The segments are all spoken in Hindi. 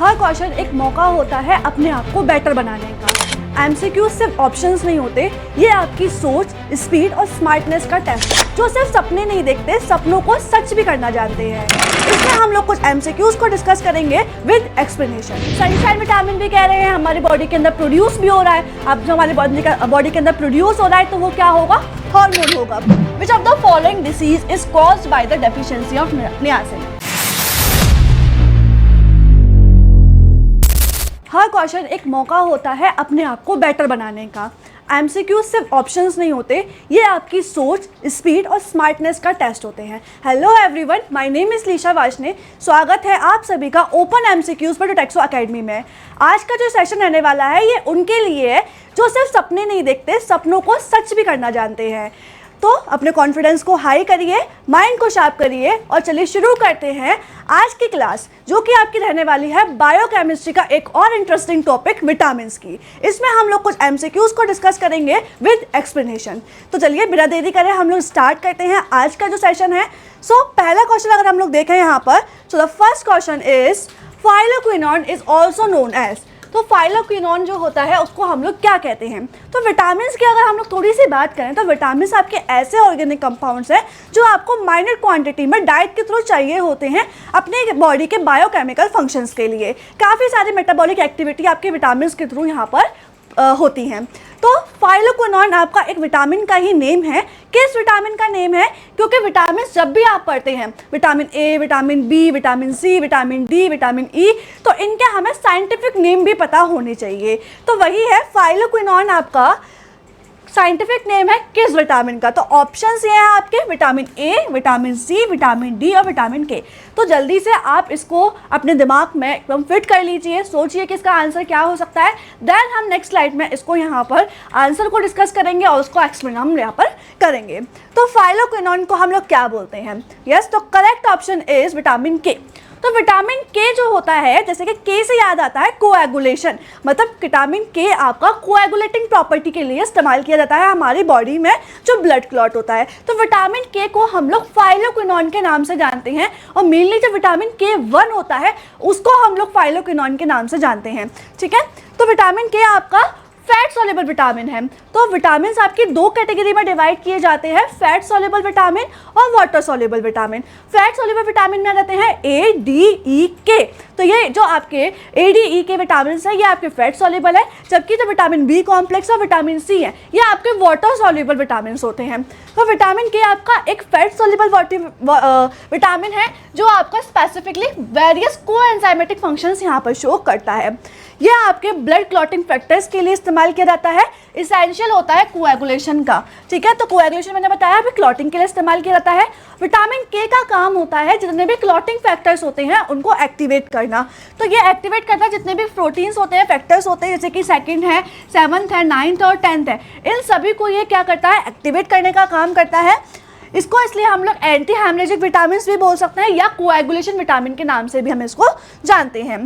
हर क्वेश्चन एक मौका होता है अपने आप को बेटर बनाने का। एमसीक्यूज सिर्फ ऑप्शंस नहीं होते, ये आपकी सोच, स्पीड और स्मार्टनेस का टेस्ट है। जो सिर्फ सपने नहीं देखते, सपनों को सच भी करना जानते हैं। इसमें हम लोग कुछ एमसीक्यूज को डिस्कस करेंगे विद एक्सप्लेनेशन। सनशाइन विटामिन भी कह रहे हैं हमारी बॉडी के अंदर प्रोड्यूस भी हो रहा है। अब जो हमारी बॉडी के अंदर प्रोड्यूस हो रहा है तो वो क्या होगा? हार्मोन होगा। Which of the following disease is caused by the deficiency of niacin? Her question एक मौका होता है अपने आप को बेटर बनाने का। एमसीक्यूज सिर्फ ऑप्शंस नहीं होते, ये आपकी सोच, स्पीड और स्मार्टनेस का टेस्ट होते हैं। Hello everyone, my name is Lisha Washne. स्वागत है आप सभी का ओपन एमसीक्यूज पर टैक्सो एकेडमी में। आज का जो सेशन रहने वाला है ये उनके लिए है जो सिर्फ सपने नहीं देखते, सपनों को सच भी करना जानते हैं। तो अपने कॉन्फिडेंस को हाई करिए, माइंड को शार्प करिए और चलिए शुरू करते हैं आज की क्लास, जो कि आपकी रहने वाली है बायोकेमिस्ट्री का एक और इंटरेस्टिंग टॉपिक विटामिन्स की। इसमें हम लोग कुछ एमसीक्यूज को डिस्कस करेंगे विद एक्सप्लेनेशन। तो चलिए बिना देरी करें हम लोग स्टार्ट करते हैं आज का जो सेशन है। सो पहला क्वेश्चन अगर हम लोग देखें यहाँ पर, so the first question is phylloquinone is also known as. तो फाइलोक्विनोन जो होता है उसको हम लोग क्या कहते हैं? तो विटामिन्स की अगर हम लोग थोड़ी सी बात करें तो विटामिन्स आपके ऐसे ऑर्गेनिक कंपाउंड्स हैं जो आपको माइनर क्वांटिटी में डाइट के थ्रू चाहिए होते हैं अपने बॉडी के बायोकेमिकल फंक्शंस के लिए। काफ़ी सारी मेटाबॉलिक एक्टिविटी आपके विटामिन्स के थ्रू यहाँ पर होती हैं। तो फाइलोक्विनोन आपका एक विटामिन का ही नेम है। किस विटामिन का नेम है? क्योंकि विटामिन जब भी आप पढ़ते हैं, vitamin A, vitamin B, vitamin C, vitamin D, vitamin E, तो इनके हमें साइंटिफिक नेम भी पता होने चाहिए। तो वही है फाइलोक्विनोन आपका साइंटिफिक नेम है किस विटामिन का? तो ऑप्शंस ये हैं आपके vitamin A, vitamin C, vitamin D और विटामिन के। तो जल्दी से आप इसको अपने दिमाग में एकदम फिट कर लीजिए, सोचिए कि इसका आंसर क्या हो सकता है। देन हम नेक्स्ट स्लाइड में इसको यहाँ पर आंसर को डिस्कस करेंगे और उसको एक्सप्लेन हम यहाँ पर करेंगे। तो फाइलोक्विनोन को हम लोग क्या बोलते हैं? यस, तो correct option is vitamin K. तो विटामिन के जो होता है, जैसे कि के से याद आता है कोएगुलेशन, मतलब विटामिन के आपका कोएगुलेटिंग प्रॉपर्टी के लिए इस्तेमाल किया जाता है हमारी बॉडी में जो ब्लड क्लॉट होता है। तो विटामिन के को हम लोग फाइलोक्विनोन के नाम से जानते हैं और मेनली जो विटामिन के1 होता है उसको हम लोग फाइलोक्विनोन के नाम से जानते हैं। ठीक है, तो विटामिन के आपका फैट सॉल्युबल विटामिन है। तो विटामिन आपकी दो कैटेगरी में डिवाइड किए जाते हैं, फैट सॉल्युबल विटामिन और water soluble vitamin. Fat soluble vitamin में आ जाते हैं ए, डी, ई, के। तो ये जो आपके ए, डी, ई के विटामिन है ये आपके फैट सॉल्युबल है, जबकि जो विटामिन बी कॉम्प्लेक्स और विटामिन सी है ये आपके वाटर सॉल्युबल विटामिन होते हैं। तो विटामिन के आपका एक फैट सॉल्युबल विटामिन है जो आपका स्पेसिफिकली वेरियस कोएंजाइमेटिक फंक्शंस यहाँ पर शो करता है। यह आपके ब्लड क्लॉटिंग फैक्टर्स के लिए इस्तेमाल किया जाता है, इसेंशियल होता है कोएगुलेशन का। ठीक है, तो कोएगुलेशन मैंने बताया अभी क्लॉटिंग के लिए इस्तेमाल किया जाता है। विटामिन के का काम होता है जितने भी क्लॉटिंग फैक्टर्स होते हैं उनको एक्टिवेट करना। तो ये एक्टिवेट करता है जितने भी प्रोटीन्स होते हैं, फैक्टर्स होते हैं, जैसे कि सेकंड है, 7th है, 9th और 10th है, इन सभी को ये क्या करता है? एक्टिवेट करने का काम करता है। इसको इसलिए हम लोग एंटी हेमरेजिक विटामिन भी बोल सकते हैं या कोएगुलेशन विटामिन के नाम से भी हम इसको जानते हैं।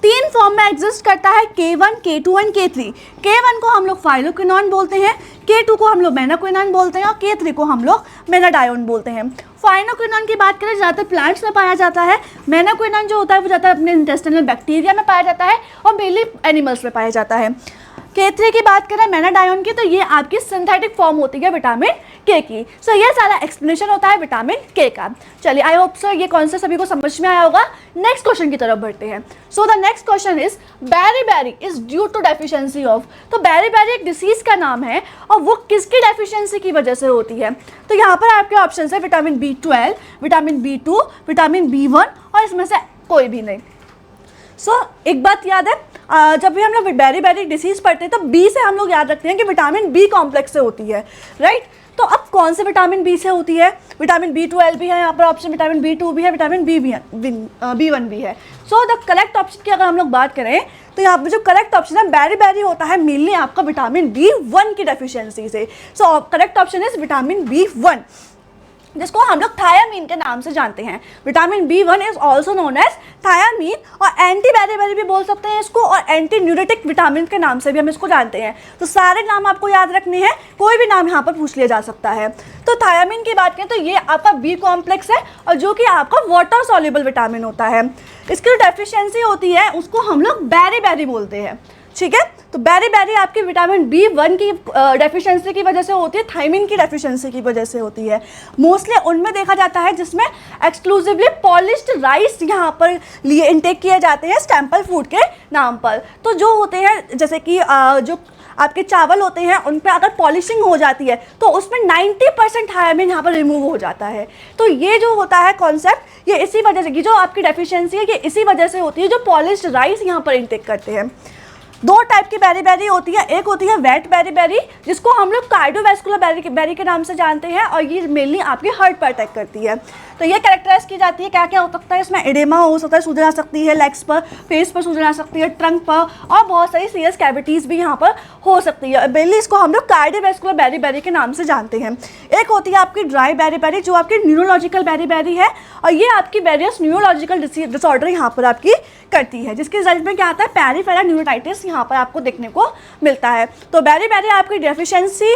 3 फॉर्म में एग्जिस्ट करता है, K1, K2 and K3। K1 को हम लोग फाइलोक्विनोन बोलते हैं, K2 को हम लोग मेनाक्विनोन बोलते हैं और K3 को हम लोग मेनाडायोन बोलते हैं। फाइलोक्विनोन की बात करें ज़्यादातर प्लांट्स में पाया जाता है। मेनाक्विनोन जो होता है वो ज़्यादातर अपने इंटेस्टिनल बैक्टीरिया में पाया जाता है और मेनली एनिमल्स में पाया जाता है। K3 की बात करें मेनाडायोन की, तो ये आपकी सिंथेटिक फॉर्म होती है विटामिन के की। सो ये सारा एक्सप्लेनेशन होता है विटामिन के का। चलिए, आई होप सर ये कॉन्सेप्ट सभी को समझ में आया होगा। नेक्स्ट क्वेश्चन की तरफ बढ़ते हैं। So the next question is beri is due to deficiency of. तो बेरी एक डिसीज का नाम है और वो किसकी डेफिशिएंसी की वजह से होती है? तो यहाँ पर आपके ऑप्शन है vitamin B12, vitamin B2, vitamin B1 और इसमें से कोई भी नहीं। सो एक बात याद है, जब भी हम लोग बेरी डिसीज पढ़ते हैं तो बी से हम लोग याद रखते हैं कि विटामिन बी कॉम्प्लेक्स से होती है, राइट? तो अब कौन से विटामिन बी से होती है? विटामिन B12 भी है यहाँ पर ऑप्शन, विटामिन B2 भी है, विटामिन B1 भी है। सो द करेक्ट ऑप्शन की अगर हम लोग बात करें तो यहाँ पर जो करेक्ट ऑप्शन है बेरी होता है मेनली आपका विटामिन B1 की डेफिशिएंसी से। So correct option is vitamin B1, जिसको हम लोग थायामीन के नाम से जानते हैं। Vitamin B1 is also known as thiamine, और एंटी बेरी भी बोल सकते हैं इसको, और एंटी न्यूरेटिक विटामिन के नाम से भी हम इसको जानते हैं। तो सारे नाम आपको याद रखने हैं, कोई भी नाम यहाँ पर पूछ लिया जा सकता है। तो थायामीन की बात करें तो ये आपका बी कॉम्प्लेक्स है और जो कि आपका वाटर सॉल्युबल विटामिन होता है। इसकी जो डेफिशिएंसी होती है उसको हम लोग बेरी बोलते हैं, ठीक है। तो बेरी आपकी विटामिन B1 की डेफिशिएंसी की वजह से होती है, थायमिन की डेफिशिएंसी की वजह से होती है। मोस्टली उनमें देखा जाता है जिसमें एक्सक्लूसिवली पॉलिश्ड राइस यहाँ पर लिए इनटेक किए जाते हैं स्टेम्पल फूड के नाम पर। तो जो होते हैं जैसे कि जो आपके चावल होते हैं उन पर अगर पॉलिशिंग हो जाती है तो उसमें 90% थायमिन यहाँ पर रिमूव हो जाता है। तो ये जो होता है कॉन्सेप्ट, ये इसी वजह से, ये जो आपकी डेफिशिएंसी है ये इसी वजह से होती है जो पॉलिश्ड राइस यहाँ पर इनटेक करते हैं। दो टाइप की बेरी होती है, एक होती है वेट बेरी जिसको हम लोग कार्डियोवैस्कुलर बेरी के नाम से जानते हैं और ये मेनली आपके हार्ट पर अटैक करती है। तो ये कैरेक्टराइज की जाती है, क्या क्या हो सकता है इसमें, एडेमा हो सकता है, सूजन आ सकती है लेग्स पर, फेस पर सूजन आ सकती है, ट्रंक पर, और बहुत सारी सीरियस कैविटीज़ भी यहाँ पर हो सकती है। मेनली इसको हम लोग कार्डियोवैस्कुलर बेरी के नाम से जानते हैं। एक होती है आपकी ड्राई बेरी जो आपकी न्यूरोलॉजिकल बेरी है और ये आपकी वेरियस न्यूरोलॉजिकल डिसऑर्डर यहाँ पर आपकी करती है, जिसके रिजल्ट में क्या आता है, पेरिफेरल न्यूरोटाइटिस यहाँ पर आपको देखने को मिलता है। तो बेरी आपकी डेफिशिएंसी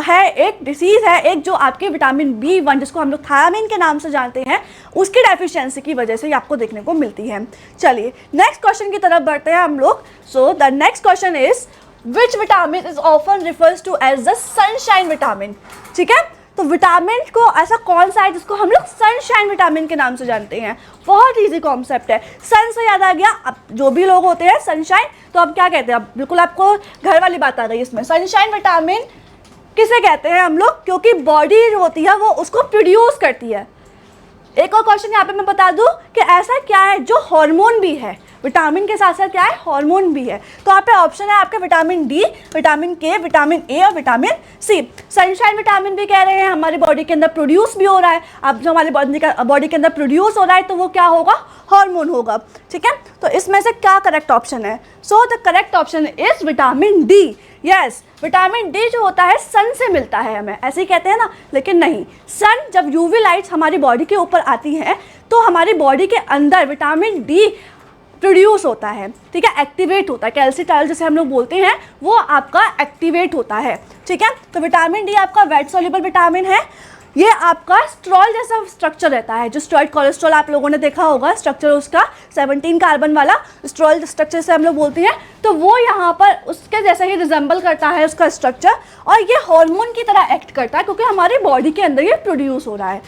है, एक डिसीज़ है, एक जो आपके विटामिन B1 जिसको हम लोग थायमिन के नाम से जानते हैं उसकी डेफिशिएंसी की वजह से आपको देखने को मिलती है। चलिए नेक्स्ट क्वेश्चन की तरफ बढ़ते हैं हम लोग। So the next question is which vitamin is often refers to as the sunshine vitamin, ठीक है। तो विटामिन को ऐसा कौन सा है जिसको हम लोग सनशाइन विटामिन के नाम से जानते हैं। बहुत इजी कॉन्सेप्ट है, सन से याद आ गया। अब जो भी लोग होते हैं सनशाइन, तो अब क्या कहते हैं, अब बिल्कुल आपको घर वाली बात आ गई इसमें। सनशाइन विटामिन किसे कहते हैं हम लोग, क्योंकि बॉडी जो होती है वो उसको प्रोड्यूस करती है। एक और क्वेश्चन यहाँ पे मैं बता दूं कि ऐसा क्या है जो हार्मोन भी है, विटामिन के साथ साथ क्या है, हार्मोन भी है। तो यहाँ पे ऑप्शन है आपके विटामिन डी, विटामिन के, विटामिन ए और विटामिन सी। सनशाइन विटामिन भी कह रहे हैं हमारी बॉडी के अंदर प्रोड्यूस भी हो रहा है। अब जो हमारी बॉडी के अंदर प्रोड्यूस हो रहा है तो वो क्या होगा, हार्मोन होगा, ठीक है। तो इसमें से क्या करेक्ट ऑप्शन है, so the correct option is vitamin D. Yes, vitamin D जो होता है सन से मिलता है, हमें ऐसे ही कहते हैं ना, लेकिन नहीं, सन जब यूवी लाइट्स हमारी बॉडी के ऊपर आती हैं तो हमारी बॉडी के अंदर विटामिन डी प्रोड्यूस होता है, ठीक है, एक्टिवेट होता है। कैल्सिट्रायोल जैसे हम लोग बोलते हैं वो आपका एक्टिवेट होता है, ठीक है। तो विटामिन डी आपका वेट सॉल्युबल विटामिन है। ये आपका स्ट्रॉल जैसा स्ट्रक्चर रहता है, जो स्टेरॉइड कोलेस्ट्रॉल आप लोगों ने देखा होगा स्ट्रक्चर उसका 17 कार्बन वाला स्ट्रॉल स्ट्रक्चर से हम लोग बोलते हैं, तो वो यहाँ पर उसके जैसे ही रिजेंबल करता है उसका स्ट्रक्चर, और ये हार्मोन की तरह एक्ट करता है क्योंकि हमारी बॉडी के अंदर ये प्रोड्यूस हो रहा है।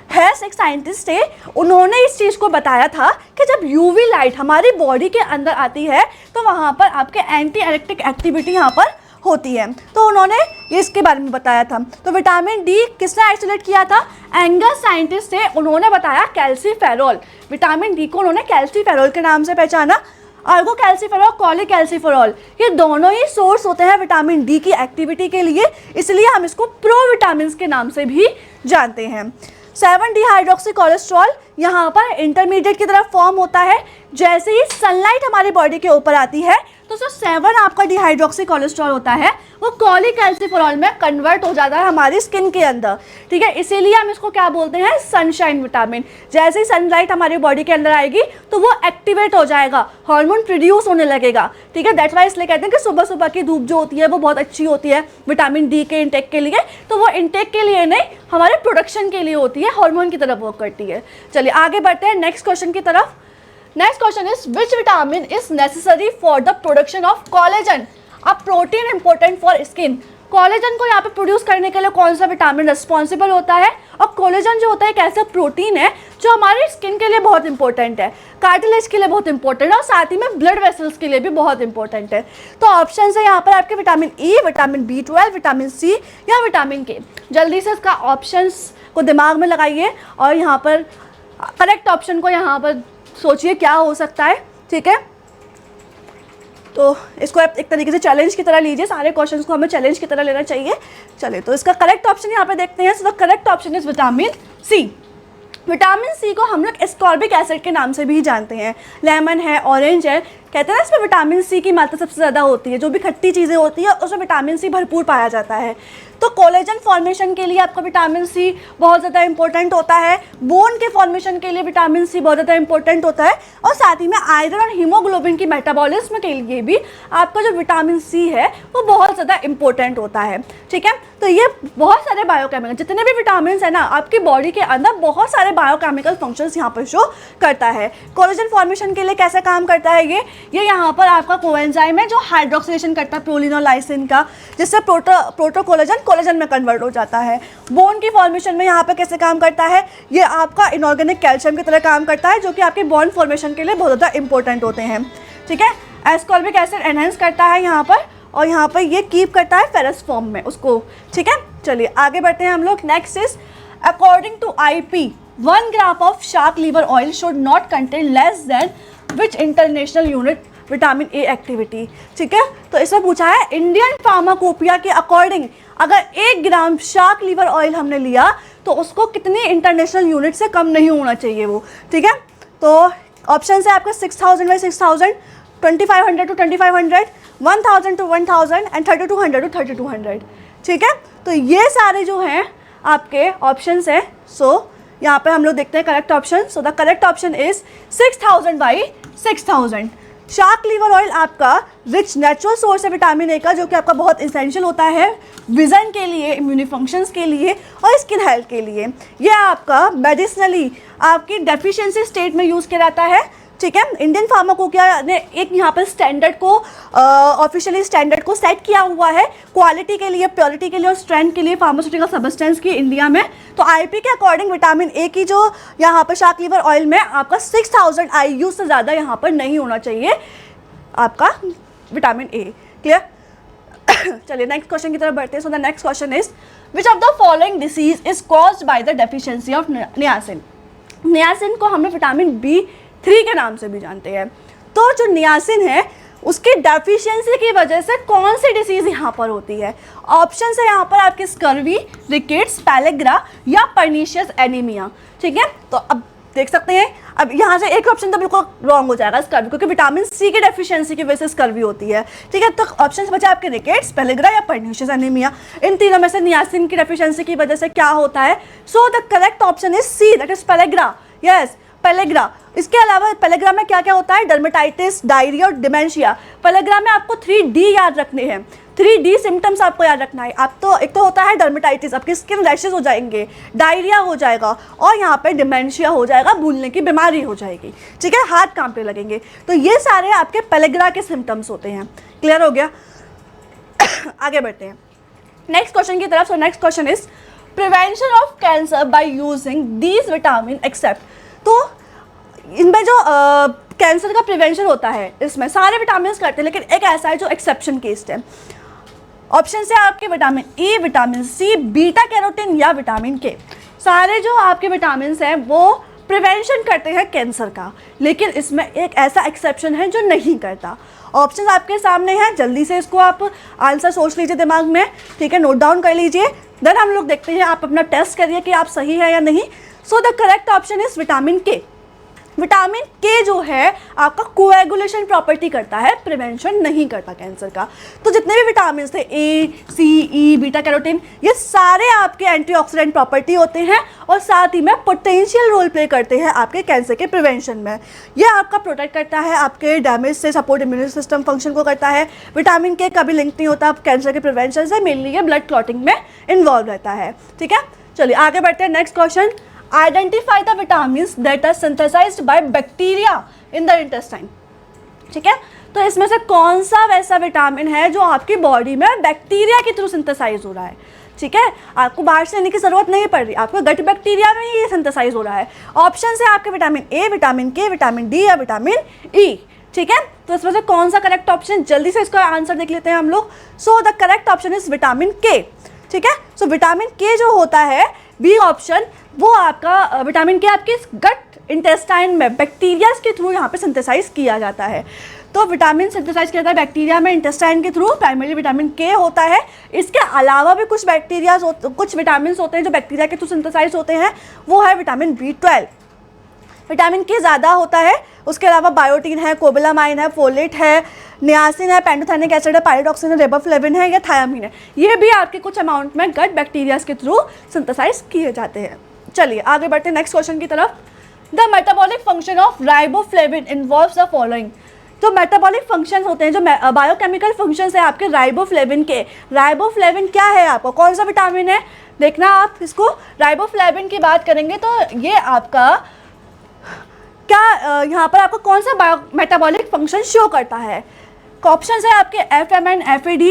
हेस एक साइंटिस्ट थे, उन्होंने इस चीज़ को बताया था कि जब यूवी लाइट हमारी बॉडी के अंदर आती है तो वहाँ पर आपके एंटी इलेक्ट्रिक एक्टिविटी यहाँ पर होती है, तो उन्होंने ये इसके बारे में बताया था। तो विटामिन डी किसने आइसोलेट किया था, एंगस साइंटिस्ट थे, उन्होंने बताया कैल्सीफेरॉल। विटामिन डी को उन्होंने कैल्सीफेरॉल के नाम से पहचाना। आर्गो कैल्सीफेरॉल, कॉलिक कैल्सीफेरॉल, ये दोनों ही सोर्स होते हैं विटामिन डी की एक्टिविटी के लिए, इसलिए हम इसको प्रोविटामिन के नाम से भी जानते हैं। 7 डिहाइड्रोक्सी कोलेस्ट्रॉल यहाँ पर इंटरमीडिएट की तरफ फॉर्म होता है। जैसे ही सनलाइट हमारी बॉडी के ऊपर आती है तो जो 7 आपका डिहाइड्रोक्सी कोलेस्ट्रॉल होता है वो कॉलीकैल्सिफेरॉल में कन्वर्ट हो जाता है हमारी स्किन के अंदर, ठीक है। इसीलिए हम इसको क्या बोलते हैं, सनशाइन विटामिन। जैसे ही सनलाइट हमारी बॉडी के अंदर आएगी तो वो एक्टिवेट हो जाएगा, हार्मोन प्रोड्यूस होने लगेगा, ठीक है। दैट्स वाई इसलिए कहते हैं कि सुबह सुबह की धूप जो होती है वो बहुत अच्छी होती है विटामिन डी के इंटेक के लिए। तो वो इंटेक के लिए नहीं, हमारे प्रोडक्शन के लिए होती है, हार्मोन की तरफ वर्क करती है। चलिए आगे बढ़ते हैं नेक्स्ट क्वेश्चन की तरफ। Next question is which vitamin is necessary for the production of collagen. अब protein important for skin, collagen को यहाँ पे प्रोड्यूस करने के लिए कौन सा विटामिन रिस्पॉन्सिबल होता है, और कोलेजन जो होता है एक ऐसा प्रोटीन है जो हमारी स्किन के लिए बहुत इंपॉर्टेंट है, कार्टिलेज के लिए बहुत इंपॉर्टेंट है और साथ ही में ब्लड वेसल्स के लिए भी बहुत इंपॉर्टेंट है। तो ऑप्शन है यहाँ पर आपके vitamin E, vitamin B12, vitamin C या विटामिन के। जल्दी से इसका ऑप्शंस को दिमाग में लगाइए और यहाँ पर करेक्ट ऑप्शन को यहाँ पर सोचिए क्या हो सकता है, ठीक है। तो इसको आप एक तरीके से चैलेंज की तरह लीजिए, सारे क्वेश्चंस को हमें चैलेंज की तरह लेना चाहिए। चलिए तो इसका करेक्ट ऑप्शन यहाँ पे देखते हैं। So the correct option is vitamin C. Vitamin C को हम लोग एस्कॉर्बिक एसिड के नाम से भी जानते हैं। लेमन है, ऑरेंज है, कहते हैं ना इसमें विटामिन सी की मात्रा सबसे ज़्यादा होती है, जो भी खट्टी चीज़ें होती है उसमें विटामिन सी भरपूर पाया जाता है। तो कोलेजन फॉर्मेशन के लिए आपका विटामिन सी बहुत ज़्यादा इंपॉर्टेंट होता है, बोन के फॉर्मेशन के लिए विटामिन सी बहुत ज़्यादा इंपॉर्टेंट होता है, और साथ ही में आयरन और हीमोग्लोबिन की मेटाबॉलिज्म के लिए भी आपका जो विटामिन सी है वो बहुत ज़्यादा इंपॉर्टेंट होता है। ठीक है, तो ये बहुत सारे बायोकेमिकल, जितने भी विटामिन है ना आपकी बॉडी के अंदर, बहुत सारे बायोकेमिकल फंक्शंस यहाँ पर शो करता है। कोलेजन फॉर्मेशन के लिए कैसे काम करता है ये यहाँ पर आपका कोएंजाइम है जो हाइड्रोक्सिलेशन करता है प्रोलीन और लाइसिन का, जिससे प्रोटोकोलेजन कोलेजन में कन्वर्ट हो जाता है। बोन की फॉर्मेशन में यहाँ पे कैसे काम करता है, ये आपका इनऑर्गेनिक कैल्शियम की तरह काम करता है, जो कि आपके बोन फॉर्मेशन के लिए बहुत ज़्यादा इंपॉर्टेंट होते हैं। ठीक है, एस्कॉर्बिक एसिड एनहेंस करता है यहाँ पर, और यहाँ पर ये कीप करता है फेरस फॉर्म में उसको। ठीक है, चलिए आगे बढ़ते हैं हम लोग। Next is according to IP 1 gram of shark liver oil should not contain less than which international unit vitamin A activity. ठीक है, तो इसमें पूछा है इंडियन फार्माकोपिया के अकॉर्डिंग अगर 1 ग्राम शार्क लीवर ऑयल हमने लिया तो उसको कितनी इंटरनेशनल यूनिट से कम नहीं होना चाहिए वो। ठीक है, तो ऑप्शन है आपका 6000 by 6000, 2500 to 2500, 1000 to 1000 and 3200 to 3200। ठीक है, तो ये सारे जो हैं आपके ऑप्शंस हैं। सो यहाँ पे हम लोग देखते हैं correct option. So the correct option is 6000 by 6000। Shark liver oil आपका रिच नेचुरल सोर्स है विटामिन ए का, जो कि आपका बहुत इसेंशियल होता है विजन के लिए, इम्यूनी फंक्शंस के लिए और स्किन हेल्थ के लिए। ये आपका मेडिसिनली आपकी डेफिशिएंसी स्टेट में यूज़ किया जाता है। ठीक है, इंडियन फार्माकोपिया ने एक यहाँ पर स्टैंडर्ड को ऑफिशियली स्टैंडर्ड को सेट किया हुआ है क्वालिटी के लिए, प्योरिटी के लिए और स्ट्रेंथ के लिए फार्मास्यूटिकल सब्सटेंस की इंडिया में। तो IP के अकॉर्डिंग विटामिन ए की जो यहाँ पर शार्क लीवर ऑयल में आपका 6000 IU से ज़्यादा यहाँ पर नहीं होना चाहिए आपका विटामिन ए। क्लियर? चलिए नेक्स्ट क्वेश्चन की तरफ बढ़ते हैं। So the next question is which of the following disease is caused by the deficiency of niacin. Niacin को हम विटामिन B3 के नाम से भी जानते हैं। तो जो नियासिन है उसकी डेफिशिएंसी की वजह से कौन सी डिसीज़ यहाँ पर होती है? ऑप्शन है यहाँ पर आपके स्कर्वी, रिकेट्स, पैलेग्रा या पर्नीशियस एनीमिया। ठीक है, तो अब देख सकते हैं, अब यहाँ से एक ऑप्शन तो बिल्कुल रॉन्ग हो जाएगा स्कर्वी, क्योंकि विटामिन सी की डेफिशिएंसी की वजह से स्कर्वी होती है। ठीक है, तो ऑप्शन बचा आपके रिकेट्स, पैलेग्रा या पर्नीशियस एनीमिया। इन तीनों में से नियासिन की डेफिशिएंसी की वजह से क्या होता है? So the correct option is C, that is pellagra. Yes, pellagra. इसके अलावा पैलेग्रा में क्या क्या होता है? डर्मेटाइटिस, डायरिया और डिमेंशिया। पैलेग्रा में आपको 3D याद रखने हैं, 3D सिम्टम्स आपको याद रखना है। आप तो एक तो होता है डर्मेटाइटिस, आपकी स्किन रैशेज हो जाएंगे, डायरिया हो जाएगा और यहाँ पे डिमेंशिया हो जाएगा, भूलने की बीमारी हो जाएगी। ठीक है, हाथ कांपने लगेंगे। तो ये सारे आपके पैलेग्रा के सिम्टम्स होते हैं। क्लियर हो गया? आगे बढ़ते हैं नेक्स्ट क्वेश्चन की तरफ। So next question is prevention of cancer by using these vitamin except. तो इनमें जो कैंसर का प्रिवेंशन होता है इसमें सारे विटामिन करते हैं, लेकिन एक ऐसा है जो एक्सेप्शन केस है। ऑप्शन से आपके vitamin E, vitamin C, beta carotene या विटामिन K। सारे जो आपके विटामिन हैं वो प्रिवेंशन करते हैं कैंसर का, लेकिन इसमें एक ऐसा एक्सेप्शन है जो नहीं करता। ऑप्शन आपके सामने हैं, जल्दी से इसको आप आंसर सोच लीजिए दिमाग में। ठीक है, नोट डाउन कर लीजिए, देन हम लोग देखते हैं, आप अपना टेस्ट करिए कि आप सही है या नहीं। सो the correct option is vitamin K। Vitamin K जो है आपका कोएगुलेशन प्रॉपर्टी करता है, प्रिवेंशन नहीं करता कैंसर का। तो जितने भी विटामिन थे A, C, E, beta carotene, ये सारे आपके एंटीऑक्सीडेंट प्रॉपर्टी होते हैं और साथ ही में पोटेंशियल रोल प्ले करते हैं आपके कैंसर के प्रिवेंशन में। ये आपका प्रोटेक्ट करता है आपके डैमेज से, सपोर्ट इम्यून सिस्टम फंक्शन को करता है। विटामिन K कभी लिंक नहीं होता कैंसर के प्रिवेंशन से, मेनली ये ब्लड क्लॉटिंग में इन्वॉल्व रहता है। ठीक है, चलिए आगे बढ़ते हैं। Next question, identify the vitamins that are synthesised by bacteria in the intestine. ठीक है, तो इसमें से कौन सा वैसा विटामिन है जो आपकी बॉडी में बैक्टीरिया के थ्रू सिंथेसाइज हो रहा है? ठीक है, आपको बाहर से लेने की जरूरत नहीं पड़ रही, आपको गट बैक्टीरिया में ही ये सिंथेसाइज हो रहा है। ऑप्शन है आपके vitamin A, vitamin K, vitamin D या विटामिन E। ठीक है, तो इसमें से कौन सा करेक्ट ऑप्शन, जल्दी से इसका आंसर देख लेते हैं हम लोग। So the correct option is vitamin K। ठीक है, सो विटामिन K जो होता है, बी ऑप्शन, वो आपका विटामिन K आपके गट इंटेस्टाइन में बैक्टीरिया के थ्रू यहाँ पे सिंथेसाइज किया जाता है। तो विटामिन सिंथेसाइज किया जाता है बैक्टीरिया में इंटेस्टाइन के थ्रू, प्राइमरी विटामिन K होता है। इसके अलावा भी कुछ बैक्टीरिया कुछ विटामिन होते हैं जो बैक्टीरिया के थ्रू सिंथेसाइज होते हैं, वो है विटामिन B12। विटामिन K ज़्यादा होता है उसके अलावा बायोटीन है, कोबालामाइन है, फोलेट है, नियासिन है, पेंटोथेनिक एसिड है, पायरिडॉक्सिन है, रिबोफ्लेविन है या थायामीन है। ये भी आपके कुछ अमाउंट में गट बैक्टीरियाज के थ्रू सिंथेसाइज किए जाते हैं। चलिए आगे बढ़ते हैं नेक्स्ट क्वेश्चन की तरफ। The metabolic function of riboflavin involves the following. तो मेटाबॉलिक फंक्शन होते हैं जो बायोकेमिकल फंक्शंस है आपके राइबोफ्लेविन के। राइबोफ्लेविन क्या है आपका, कौन सा विटामिन है, देखना आप इसको। राइबोफ्लेविन की बात करेंगे तो ये आपका क्या यहाँ पर आपको कौन सा मेटाबॉलिक फंक्शन शो करता है। ऑप्शन है आपके FMN, FAD,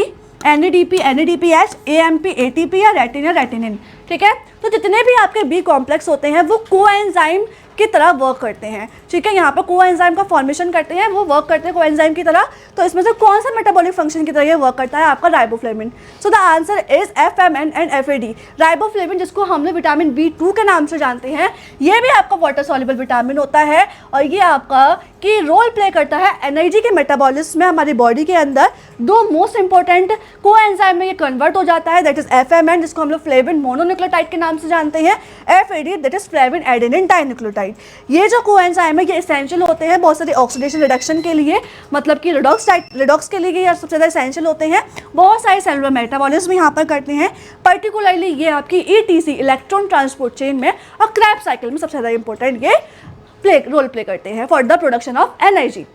NADP, NADPH, AMP, ATP या रेटिनिन। ठीक है, तो जितने भी आपके बी कॉम्प्लेक्स होते हैं वो कोएंजाइम की तरह वर्क करते हैं। ठीक है, यहाँ पर कोएंजाइम का फॉर्मेशन करते हैं, वो वर्क करते हैं कोएंजाइम की तरह। तो इसमें से कौन सा मेटाबॉलिक फंक्शन की तरह ये वर्क करता है आपका riboflavin. So the answer is FMN and FAD। Riboflavin जिसको हम लोग विटामिन B2 के नाम से जानते हैं, ये भी आपका वाटर सॉल्युबल विटामिन होता है और ये आपका की रोल प्ले करता है एनर्जी के मेटाबॉलिज्म में हमारी बॉडी के अंदर। दो मोस्ट इंपॉर्टेंट कोएंजाइम में ये कन्वर्ट हो जाता है, दैट इज FMN जिसको हम लोग फ्लेविन मोनोन्यूक्लियोटाइड के नाम से जानते हैं, FAD that is flavin adenine dinucleotide. ये जो कोएंजाइम है ये एसेंशियल होते हैं बहुत सारे ऑक्सीडेशन रिडक्शन के लिए, मतलब कि रिडॉक्स के लिए ये सबसे ज़्यादा एसेंशियल होते हैं। बहुत सारे सेलुलर मेटाबॉलिज्म यहाँ पर करते हैं, पर्टिकुलरली ये आपकी ETC इलेक्ट्रॉन ट्रांसपोर्ट चेन में और क्रेब्स साइकिल में सबसे ज़्यादा इंपॉर्टेंट ये रोल प्ले करते हैं for the production of energy.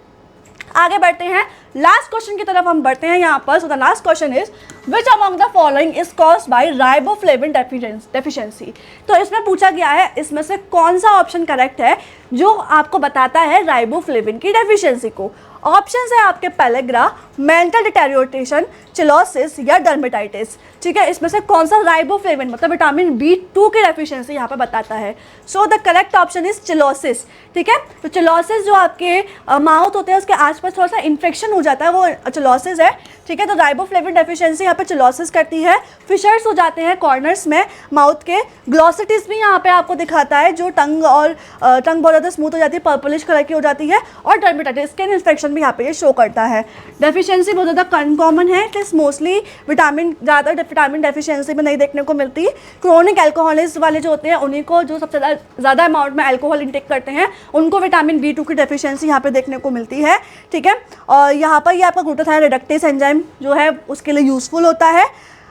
आगे बढ़ते हैं, लास्ट क्वेश्चन की तरफ हम बढ़ते हैं यहाँ पर। So the last question is which among the following is caused by riboflavin deficiency. तो इसमें पूछा गया है इसमें से कौन सा ऑप्शन करेक्ट है जो आपको बताता है राइबोफ्लेविन की डेफिशिएंसी को। ऑप्शन है आपके पेलेग्रा, मेंटल डिटेरियोरेशन, चिलोसिस या डर्मेटाइटिस। ठीक है, इसमें से कौन सा राइबोफ्लेविन मतलब विटामिन B2 की डेफिशिएंसी यहाँ पर बताता है। So the correct option is cheilosis. ठीक है, तो चिलोसिस जो आपके माउथ होते हैं उसके आसपास थोड़ा सा इन्फेक्शन हो जाता है, वो चिलोसिस है। ठीक है, तो राइबोफ्लेविन डेफिशिएंसी यहाँ पे चिलोसिस करती है। फिशर्स हो जाते हैं कॉर्नर्स में माउथ के। ग्लॉसिटिस भी यहाँ पे आपको दिखाता है, जो टंग बहुत ज़्यादा स्मूथ हो जाती है, पर्पलिश कलर की हो जाती है। और डर्मेटाइटिस स्किन इन्फेक्शन भी यहाँ पे ये शो करता है। डेफिशिएंसी बहुत ज़्यादा अनकॉमन है, इट इज मोस्टली ज़्यादातर विटामिन डेफिशिएंसी में नहीं देखने को मिलती। क्रोनिक एल्कोहलिस्ट वाले जो होते हैं उन्हीं को, जो सबसे ज़्यादा अमाउंट में एल्कोहल इंटेक करते हैं, उनको विटामिन B2 की डेफिशिएंसी यहाँ पे देखने को मिलती है। ठीक है, और यहाँ पर ये आपका ग्लूटाथायोन रिडक्टेस एंजाइम जो है उसके लिए यूजफुल होता है।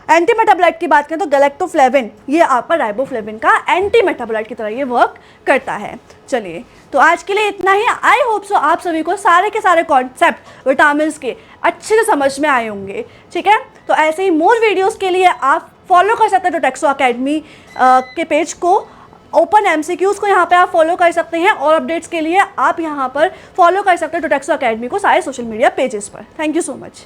एंटी मेटाबोलाइट की बात करें तो गैलेक्टोफ्लेविन ये आपका राइबोफ्लेविन का एंटी मेटाबोलाइट की तरह ये वर्क करता है। चलिए, तो आज के लिए इतना ही। आई होप सो आप सभी को सारे के सारे कॉन्सेप्ट विटामिन के अच्छे से समझ में आए होंगे। ठीक है, तो ऐसे ही मोर वीडियोस के लिए आप फॉलो कर सकते हैं टोटेक्सो अकेडमी के पेज को। ओपन MCQs को यहाँ पे आप फॉलो कर सकते हैं और अपडेट्स के लिए आप यहाँ पर फॉलो कर सकते हैं टोटेक्सो अकेडमी को सारे सोशल मीडिया पेजेस पर। Thank you so much.